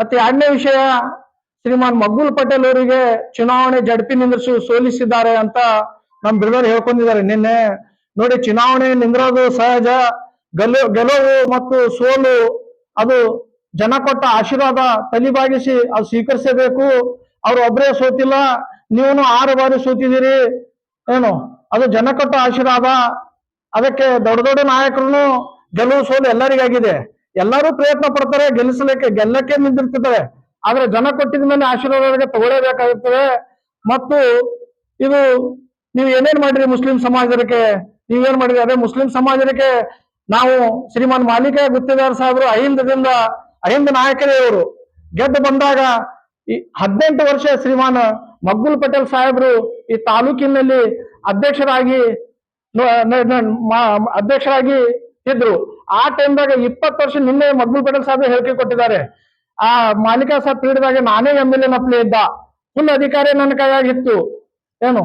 ಮತ್ತೆ ಎರಡನೇ ವಿಷಯ, ಶ್ರೀಮಾನ್ ಮಗ್ಗುಲ್ ಪಟೇಲ್ ಅವರಿಗೆ ಚುನಾವಣೆ ಜಡ್ಪಿ ನಿಂದ್ರಿಸಿ ಸೋಲಿಸಿದ್ದಾರೆ ಅಂತ ನಮ್ ಬ್ರದರ್ ಹೇಳ್ಕೊಂಡಿದ್ದಾರೆ ನಿನ್ನೆ. ನೋಡಿ, ಚುನಾವಣೆ ನಿಂದ್ರೋದು ಸಹಜ, ಗೆಲುವು ಮತ್ತು ಸೋಲು ಅದು ಜನ ಕೊಟ್ಟ ಆಶೀರ್ವಾದ, ತಲಿಬಾಗಿಸಿ ಅದು ಸ್ವೀಕರಿಸಬೇಕು. ಅವ್ರು ಒಬ್ಬರೇ ಸೋತಿಲ್ಲ, ನೀವು 6 ಬಾರಿ ಸೋತಿದ್ದೀರಿ, ಏನು ಅದು ಜನ ಕೊಟ್ಟ ಆಶೀರ್ವಾದ. ಅದಕ್ಕೆ ದೊಡ್ಡ ದೊಡ್ಡ ನಾಯಕರು ಗೆಲುವು ಸೋಲು ಎಲ್ಲರಿಗಾಗಿದೆ. ಎಲ್ಲರೂ ಪ್ರಯತ್ನ ಪಡ್ತಾರೆ ಗೆಲ್ಲಕ್ಕೆ ನಿಂತಿರ್ತಾರೆ. ಆದ್ರೆ ಜನ ಕೊಟ್ಟಿದ ಮೇಲೆ ಆಶೀರ್ವಾದ ತಗೊಳ್ಳೇಬೇಕಾಗುತ್ತದೆ. ಮತ್ತು ಇದು ನೀವು ಏನೇನ್ ಮಾಡಿರಿ ಮುಸ್ಲಿಂ ಸಮಾಜಕ್ಕೆ, ನೀವೇನ್ ಮಾಡಿರಿ? ಅದೇ ಮುಸ್ಲಿಂ ಸಮಾಜಕ್ಕೆ ನಾವು ಶ್ರೀಮಾನ್ ಮಾಲಿಕ ಗುತ್ತೇದಾರ್ ಸಾಹೇಬರು ಅಹಿಂದ ನಾಯಕರೇ. ಅವರು ಗೆದ್ದು ಬಂದಾಗ ಈ 18 ವರ್ಷ ಶ್ರೀಮಾನ್ ಮಗ್ಗುಲ್ ಪಟೇಲ್ ಸಾಹೇಬರು ಈ ತಾಲೂಕಿನಲ್ಲಿ ಅಧ್ಯಕ್ಷರಾಗಿ ಇದ್ರು. ಆ ಟೈಮ್ದಾಗ 20 ವರ್ಷ ನಿನ್ನೆ ಮಗ್ಗುಲ್ ಪಟೇಲ್ ಸಾಹೇಬ್ ಹೇಳಿಕೆ ಕೊಟ್ಟಿದ್ದಾರೆ. ಆ ಮಾಲಿಕಾ ಸಾಹೇಬ್ ಪೀರಿಯಡ್ದಾಗ ನಾನೇ MLA ನಪ್ಲೆ ಇದ್ದ, ಫುಲ್ ಅಧಿಕಾರಿ ನನ್ನ ಕೈಯಾಗಿತ್ತು. ಏನು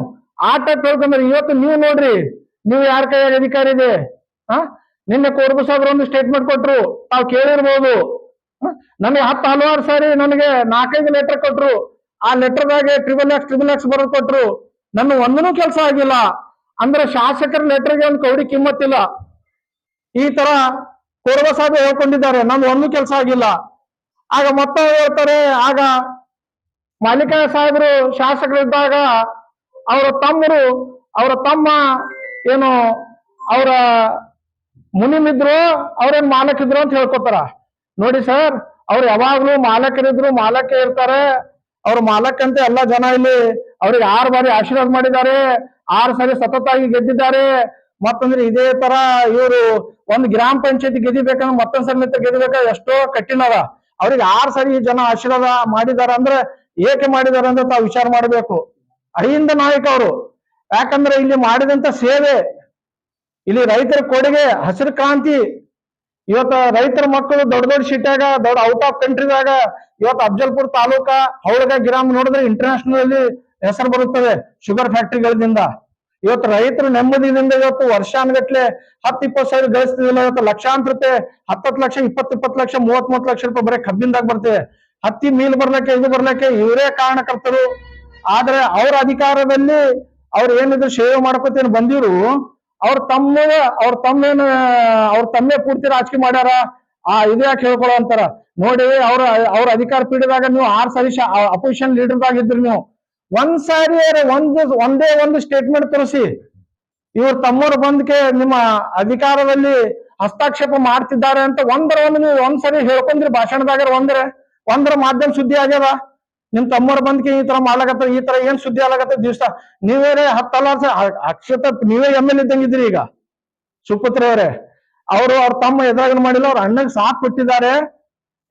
ಆ ಟೈಪ್ ಹೇಳ್ಕೊಂಡ್ರೆ ಇವತ್ತು ನೀವು ನೋಡ್ರಿ, ನೀವು ಯಾರ ಕೈಯಾಗ ಅಧಿಕಾರಿ ಇದೆ? ನಿನ್ನೆ ಕೋರ್ಬು ಸಾಹೇಬ್ರು ಒಂದು ಸ್ಟೇಟ್ಮೆಂಟ್ ಕೊಟ್ರು, ತಾವು ಕೇಳಿರ್ಬೋದು. ನನಗೆ ಹಲವಾರು ಸಾರಿ ನನಗೆ 4-5 ಲೆಟರ್ ಕೊಟ್ರು. ಆ ಲೆಟರ್ದಾಗೆ XXX ಬರೋದು ಕೊಟ್ರು. ನನ್ನ ಒಂದೂ ಕೆಲಸ ಆಗಿಲ್ಲ. ಅಂದ್ರೆ ಶಾಸಕರ ಲೆಟರ್ಗೆ ಒಂದು ಕೌಡಿ ಕಿಮ್ಮತ್ತಿಲ್ಲ. ಈ ತರ ಕೋರ್ಬ ಸಾಹೇಬ್ ಹೇಳ್ಕೊಂಡಿದ್ದಾರೆ, ನಮ್ದು ಒಂದು ಕೆಲಸ ಆಗಿಲ್ಲ. ಆಗ ಮತ್ತೆ ಹೇಳ್ತಾರೆ, ಆಗ ಮಾಲಿಕಾ ಸಾಹೇಬರು ಶಾಸಕರಿದ್ದಾಗ ಅವರ ತಮ್ಮ ಏನು ಅವರ ಮುನಿಮಿದ್ರು, ಅವ್ರೇನ್ ಮಾಲಕಿದ್ರು ಅಂತ ಹೇಳ್ಕೊತಾರ. ನೋಡಿ ಸರ್, ಅವ್ರು ಯಾವಾಗ್ಲೂ ಮಾಲಕ್ಕೆ ಇರ್ತಾರೆ. ಅವ್ರ ಮಾಲಕ್ಕಂತೆ ಎಲ್ಲ ಜನ ಇಲ್ಲಿ ಅವ್ರಿಗೆ 6 ಬಾರಿ ಆಶೀರ್ವಾದ ಮಾಡಿದ್ದಾರೆ, 6 ಸಾರಿ ಸತತವಾಗಿ ಗೆದ್ದಿದ್ದಾರೆ. ಮತ್ತಂದ್ರೆ ಇದೇ ತರ ಇವರು ಒಂದು ಗ್ರಾಮ ಪಂಚಾಯತಿ ಗೆದಿಬೇಕಂದ್ರೆ ಮತ್ತೊಂದ್ ಸರಿ ಗೆದಿಬೇಕಾದ್ರೆ ಎಷ್ಟೋ ಕಠಿಣ ಅದ. ಅವ್ರಿಗೆ 6 ಸಾರಿ ಜನ ಆಶೀರ್ವಾದ ಮಾಡಿದಾರ ಅಂದ್ರೆ ಏಕೆ ಮಾಡಿದಾರೆ ಅಂತ ತಾವು ವಿಚಾರ ಮಾಡಬೇಕು. ಅಹಿಂದ ನಾಯಕ ಅವರು. ಯಾಕಂದ್ರೆ ಇಲ್ಲಿ ಮಾಡಿದಂತ ಸೇವೆ, ಇಲ್ಲಿ ರೈತರ ಕೊಡುಗೆ, ಹಸಿರು ಕ್ರಾಂತಿ. ಇವತ್ತ ರೈತರ ಮಕ್ಕಳು ದೊಡ್ಡ ದೊಡ್ಡ ಸಿಟಿಯಾಗ, ದೊಡ್ಡ ಔಟ್ ಆಫ್ ಕಂಟ್ರಿದಾಗ, ಇವತ್ತು ಅಫಜಲ್ಪುರ್ ತಾಲೂಕ ಹೌಳಗ ಗ್ರಾಮ ನೋಡಿದ್ರೆ ಇಂಟರ್ನ್ಯಾಷನಲ್ ಅಲ್ಲಿ ಹೆಸರು ಬರುತ್ತದೆ ಶುಗರ್ ಫ್ಯಾಕ್ಟರಿಗಳಿಂದ. ಇವತ್ತು ರೈತರು ನೆಮ್ಮದಿಯಿಂದ ಇವತ್ತು ವರ್ಷಾನ್ಗಟ್ಲೆ 10-20 ಸಾವಿರ ಗಳಿಸ್ತಿದಿಲ್ಲ. ಇವತ್ತು ಲಕ್ಷಾಂತರ ರೂಪಾಯಿ, 10 ಲಕ್ಷ, 20 ಲಕ್ಷ, 30 ಲಕ್ಷ ರೂಪಾಯಿ ಬರೀ ಕಬ್ಬಿಂದಾಗ ಬರ್ತೇವೆ. ಹತ್ತಿ ಮೀಲ್ ಬರ್ಲಿಕ್ಕೆ, ಇದು ಬರ್ಲಿಕ್ಕೆ ಇವರೇ ಕಾರಣಕರ್ತರು. ಆದ್ರೆ ಅವ್ರ ಅಧಿಕಾರದಲ್ಲಿ ಅವ್ರು ಏನಿದ್ರು ಸೇವೆ ಮಾಡ್ಕೊತೇನೆ ಬಂದಿರು, ಅವ್ರ ತಮ್ಮೇ ಪೂರ್ತಿ ರಾಜಕೀಯ ಮಾಡ್ಯಾರ. ಇದು ಯಾಕೆ ಹೇಳ್ಕೊಳ್ಳೋ ಅಂತಾರ. ನೋಡಿ, ಅವ್ರ ಅಧಿಕಾರ ಪೀಠದಾಗ ನೀವು 6 ಸಾರಿ ಅಪೋಸಿಷನ್ ಲೀಡರ್ದಾಗಿದ್ರಿ. ನೀವು ಒಂದ್ಸಾರಿ ಒಂದೇ ಒಂದು ಸ್ಟೇಟ್ಮೆಂಟ್ ತೋರಿಸಿ, ಇವ್ರ ತಮ್ಮರು ಬಂದ್ಕೆ ನಿಮ್ಮ ಅಧಿಕಾರದಲ್ಲಿ ಹಸ್ತಕ್ಷೇಪ ಮಾಡ್ತಿದ್ದಾರೆ ಅಂತ ನೀವು ಒಂದ್ಸರಿ ಹೇಳ್ಕೊಂಡ್ರಿ ಭಾಷಣದಾಗ. ಒಂದರ ಮಾಧ್ಯಮ ಸುದ್ದಿ ಆಗ್ಯದ, ನಿಮ್ ತಮ್ಮರು ಬಂದ್ಕೆ ಈ ತರ ಮಾಡ್ಲಾಗತ್ತ, ಈ ತರ ಏನ್ ಸುದ್ದಿ ಆಗ್ಲಾಗತ್ತ ದಿವ್ಸ. ನೀವೇನೇ 10 ಅಕ್ಷತ ನೀವೇ MLA ಇದ್ದಂಗಿದ್ರಿ. ಈಗ ಸುಪುತ್ರ ಅವರೇ, ಅವ್ರ ತಮ್ಮ ಎದುರಾಗ ಮಾಡಿಲ್ಲ, ಅವ್ರ ಅಣ್ಣಗ್ ಸಾಥ್ ಕೊಟ್ಟಿದ್ದಾರೆ.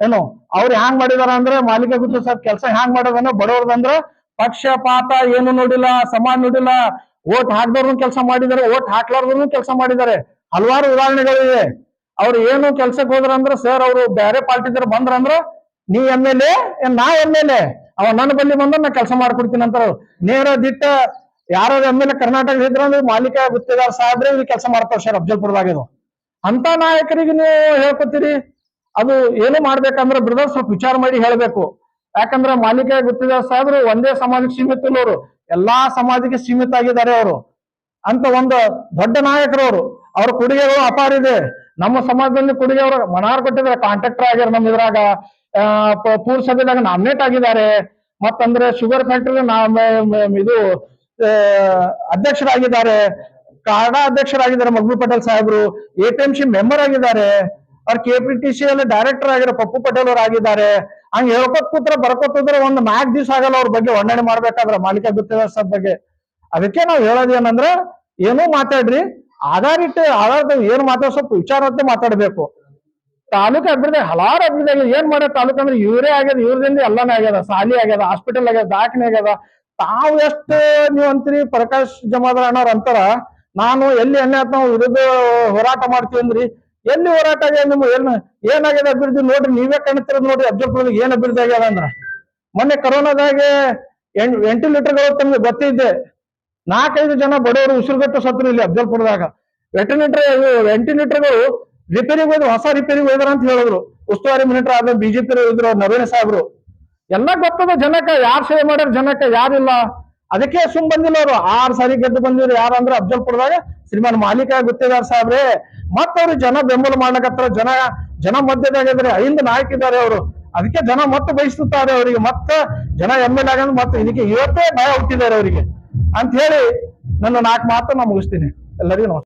ಏನು ಅವ್ರು ಹ್ಯಾಂಗ್ ಮಾಡಿದಾರ ಅಂದ್ರೆ, ಮಾಲಿಕ ಗುತ್ತು ಸಾಹೇಬ್ ಕೆಲಸ ಹ್ಯಾಂಗ್ ಮಾಡೋದಂದ್ರೆ, ಬಡವ್ರದಂದ್ರ ಪಕ್ಷಪಾತ ಏನು ನೋಡಿಲ್ಲ, ಸಮಾನ ನೋಡಿಲ್ಲ. ಓಟ್ ಹಾಕ್ದವ್ರನ್ನು ಕೆಲಸ ಮಾಡಿದ್ದಾರೆ, ಓಟ್ ಹಾಕ್ಲಾರ್ದವ್ರನ್ನು ಕೆಲಸ ಮಾಡಿದ್ದಾರೆ. ಹಲವಾರು ಉದಾಹರಣೆಗಳಿವೆ. ಅವ್ರು ಏನು ಕೆಲ್ಸಕ್ಕೆ ಹೋದ್ರಂದ್ರ, ಸರ್ ಅವರು ಬೇರೆ ಪಾರ್ಟಿದಾರ ಬಂದ್ರಂದ್ರ, ನೀ MLA, ನಾ MLA, ಅವ ನನ್ನ ಬಲ್ಲಿ ಬಂದ್ರೆ ನಾ ಕೆಲಸ ಮಾಡ್ಕೊಡ್ತೀನಿ ಅಂತ ನೇರ ದಿಟ್ಟ. ಯಾರು MLA ಕರ್ನಾಟಕ ಇದ್ರಂದ್ರೆ ಮಾಲಿಕ ಗುತ್ತೇದಾರ್ ಸಾಹೇಬ್ರೆ ಇಲ್ಲಿ ಕೆಲಸ ಮಾಡ್ತಾರ ಸರ್ ಅಫಜಲ್ಪುರದಾಗ. ಇದು ಅಂತ ನಾಯಕರಿಗೆ ನೀವು ಹೇಳ್ಕೊತೀರಿ. ಅದು ಏನು ಮಾಡ್ಬೇಕಂದ್ರೆ ಬ್ರದರ್ ಸ್ವಲ್ಪ ವಿಚಾರ ಮಾಡಿ ಹೇಳ್ಬೇಕು. ಯಾಕಂದ್ರೆ ಮಾಲಿಕ ಗುತ್ತೇದಾರ್ ಸಾಹೇಬ್ರು ಒಂದೇ ಸಮಾಜಕ್ಕೆ ಸೀಮಿತ ಇಲ್ಲ, ಅವರು ಎಲ್ಲಾ ಸಮಾಜಕ್ಕೆ ಸೀಮಿತ ಆಗಿದ್ದಾರೆ. ಅವರು ಅಂತ ಒಂದು ದೊಡ್ಡ ನಾಯಕರು. ಅವ್ರ ಕೊಡುಗೆಗಳು ಅಪಾರ ಇದೆ. ನಮ್ಮ ಸಮಾಜದಲ್ಲಿ ಕೊಡುಗೆ ಅವರು ಮನಾರ್ ಕೊಟ್ಟಿದ್ದಾರೆ. ಕಾಂಟ್ರಾಕ್ಟರ್ ಆಗ್ಯಾರ, ನಮ್ಮ ಇದ್ರಾಗ ಪೂರಸಭೆದಾಗ ನಾಮಿನೇಟ್ ಆಗಿದ್ದಾರೆ. ಮತ್ತಂದ್ರೆ ಶುಗರ್ ಫ್ಯಾಕ್ಟರಿ ಇದು ಅಧ್ಯಕ್ಷರಾಗಿದ್ದಾರೆ, ಕಾಡಾ ಅಧ್ಯಕ್ಷರಾಗಿದ್ದಾರೆ ಮಗ್ಗುಲ್ ಪಟೇಲ್ ಸಾಹೇಬ್ರು. APMC ಮೆಂಬರ್ ಆಗಿದ್ದಾರೆ. ಅವ್ರ KPTC ಅಲ್ಲಿ ಡೈರೆಕ್ಟರ್ ಆಗಿರೋ ಪಪ್ಪು ಪಟೇಲ್ ಅವರು ಆಗಿದ್ದಾರೆ. ಹಂಗ ಹೇಳ್ಕೊತ್ ಕೂತ್ರ ಬರ್ಕೊತಿದ್ರೆ ಒಂದು 4 ದಿವಸ ಆಗಲ್ಲ ಅವ್ರ ಬಗ್ಗೆ ವರ್ಣನೆ ಮಾಡ್ಬೇಕಾದ್ರೆ ಮಾಲಿಕ ಗುತ್ತೇದಾರ್ ಸಾಹೇಬ್ ಬಗ್ಗೆ. ಅದಕ್ಕೆ ನಾವ್ ಹೇಳೋದು ಏನಂದ್ರ, ಏನೋ ಮಾತಾಡ್ರಿ, ಆಧಾರದ ಏನ್ ಮಾತಾಡ ಸ್ವಲ್ಪ ವಿಚಾರವಂತೆ ಮಾತಾಡ್ಬೇಕು. ತಾಲೂಕು ಅಭಿವೃದ್ಧಿ ಹಲವಾರು ಅಭಿವೃದ್ಧಿ ಆಗಿದೆ. ಏನ್ ಮಾಡ್ಯಾರ ತಾಲೂಕು ಅಂದ್ರೆ ಇವರೇ ಆಗ್ಯದ, ಇವ್ರದಿಂದ ಎಲ್ಲಾನೇ ಆಗ್ಯದ. ಸಾಲಿ ಆಗ್ಯದ, ಹಾಸ್ಪಿಟಲ್ ಆಗ್ಯದ, ದಾಖಲೆ ಆಗ್ಯದ. ತಾವು ಎಷ್ಟು ನೀವು ಅಂತೀರಿ, ಪ್ರಕಾಶ್ ಜಮಾದಾರ್ ಅಣ್ಣವ್ರ ಅಂತಾರ, ನಾನು ಎಲ್ಲಿ ನಾವು ವಿರುದ್ಧ ಹೋರಾಟ ಮಾಡ್ತೀವಿ ಅಂದ್ರಿ. ಎಲ್ಲಿ ಹೋರಾಟ ಆಗ್ಯದ ನಿಮ್ಮ? ಏನಾಗ್ಯದ ಅಭಿವೃದ್ಧಿ ನೋಡ್ರಿ, ನೀವೇ ಕಾಣ್ತಿರೋದು ನೋಡ್ರಿ. ಅಫಜಲ್ಪುರದಾಗ ಏನ್ ಅಭಿವೃದ್ಧಿ ಆಗ್ಯದ ಅಂದ್ರ, ಮೊನ್ನೆ ಕರೋನಾದಾಗೆ ವೆಂಟಿಲೇಟರ್ಗಳು ತಮ್ಗೆ ಗೊತ್ತಿದ್ದೆ, 4-5 ಜನ ಬಡವರು ಉಸಿರುಗಟ್ಟು ಸತ್ರು ಇಲ್ಲಿ ಅಫಜಲ್ಪುರದಾಗ. ವೆಂಟಿಲೇಟರ್ಗಳು ರಿಪೇರಿಗೆ ಹೋದ್ರು, ಹೊಸ ರಿಪೇರಿಗೆ ಹೋದ್ರ ಅಂತ ಹೇಳಿದ್ರು. ಉಸ್ತುವಾರಿ ಮಿನಿಸ್ಟರ್ ಆದ ಬಿಜೆಪಿ ಇದ್ರು ನವೀನ್ ಸಾಹೇಬ್ರು. ಎಲ್ಲ ಗೊತ್ತದ ಜನಕ್ಕ ಯಾರು ಸೇವೆ ಮಾಡ್ಯಾರ, ಜನಕ್ಕ ಯಾರಿಲ್ಲ. ಅದಕ್ಕೆ ಸುಮ್ ಬಂದಿಲ್ಲ ಅವರು. 6 ಸಾರಿ ಗೆದ್ದು ಬಂದಿದ್ರು. ಯಾರಂದ್ರೆ ಅಫ್ಜಲ್ಪುರದಾಗ ಶ್ರೀಮಾನ್ ಮಾಲೀಕ ಗುತ್ತೇದಾರ್ ಸಾಹೇಬ್ರೆ. ಮತ್ತ ಅವ್ರು ಜನ ಬೆಂಬಲ ಮಾಡ್ಲಕತ್ತಾರ. ಜನ ಮಧ್ಯದಾಗ ಇದ್ರೆ 5 ನಾಯಕ ಇದ್ದಾರೆ ಅವರು. ಅದಕ್ಕೆ ಜನ ಮತ್ತೆ ಬಯಸುತ್ತಾರೆ ಅವರಿಗೆ. ಮತ್ತ ಜನ MLA ಆಗಂದ್ರೆ ಮತ್ತೆ ಇದಕ್ಕೆ ಇವತ್ತೇ ಭಯ ಹುಟ್ಟಿದ್ದಾರೆ ಅವರಿಗೆ ಅಂತ ಹೇಳಿ ನನ್ನ 4 ಮಾತನ್ನ ಮುಗಿಸ್ತೀನಿ. ಎಲ್ಲರಿಗೂ ನಮಸ್ಕಾರ.